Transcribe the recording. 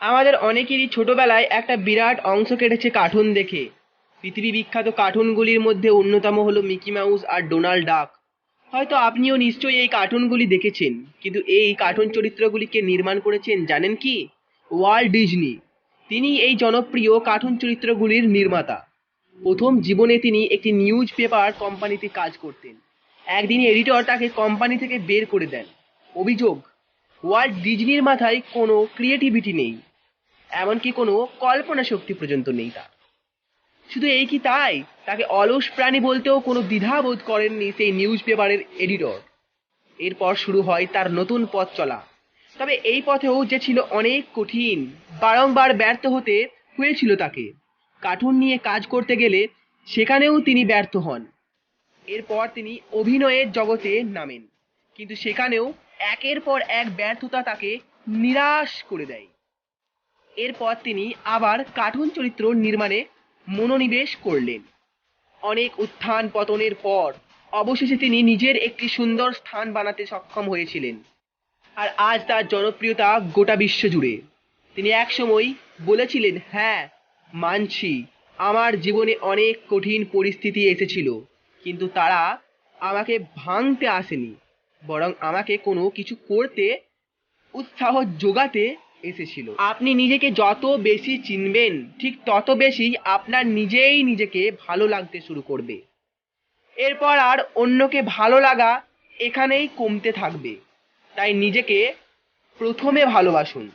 আমাদের অনেকেরই ছোটবেলায় একটা বিরাট অংশ কেটেছে কার্টুন দেখে। পৃথিবী বিখ্যাত কার্টুনগুলির মধ্যে অন্যতম হলো মিকি মাউস আর ডোনাল্ড ডাক। হয়তো আপনিও নিশ্চয়ই এই কার্টুনগুলি দেখেছেন, কিন্তু এই কার্টুন চরিত্রগুলিকে নির্মাণ করেছেন জানেন কি? Walt Disney. তিনি এই জনপ্রিয় কার্টুন চরিত্রগুলির নির্মাতা। প্রথম জীবনে তিনি একটি নিউজ পেপার কোম্পানিতে কাজ করতেন। একদিন এডিটর তাকে কোম্পানি থেকে বের করে দেন। অভিযোগ, ওয়াল্ট ডিজনির মাথায় কোনো ক্রিয়েটিভিটি নেই, এমনকি কোনো কল্পনা শক্তি পর্যন্ত নেই তার। শুধু এই কি তাই, তাকে অলস প্রাণী বলতেও কোনো দ্বিধা বোধ করেননি সেই নিউজ পেপারের এডিটর। এরপর শুরু হয় তার নতুন পথ চলা। তবে এই পথেও যে ছিল অনেক কঠিন। বারংবার ব্যর্থ হতে হয়েছিল তাকে। কার্টুন নিয়ে কাজ করতে গেলে সেখানেও তিনি ব্যর্থ হন। এরপর তিনি অভিনয়ের জগতে নামেন, কিন্তু সেখানেও একের পর এক ব্যর্থতা তাকে নিরাশ করে দেয়। এরপর তিনি আবার কার্টুন চরিত্র নির্মাণে মনোনিবেশ করলেন। অনেক উত্থান পতনের পর অবশেষে তিনি নিজের একটি সুন্দর স্থান বানাতে সক্ষম হয়েছিলেন। আর আজ তার জনপ্রিয়তা গোটা বিশ্ব জুড়ে। তিনি একসময় বলেছিলেন, হ্যাঁ, মানছি, আমার জীবনে অনেক কঠিন পরিস্থিতি এসেছিল, কিন্তু তারা আমাকে ভাঙতে আসেনি, বরং আমাকে কোনো কিছু করতে উৎসাহ যোগাতে এসেছিল। আপনি নিজেকে যত বেশি চিনবেন, ঠিক তত বেশি আপনার নিজেই নিজেকে ভালো লাগতে শুরু করবে। এরপর আর অন্যকে ভালো লাগা এখানেই কমতে থাকবে। তাই নিজেকে প্রথমে ভালোবাসুন।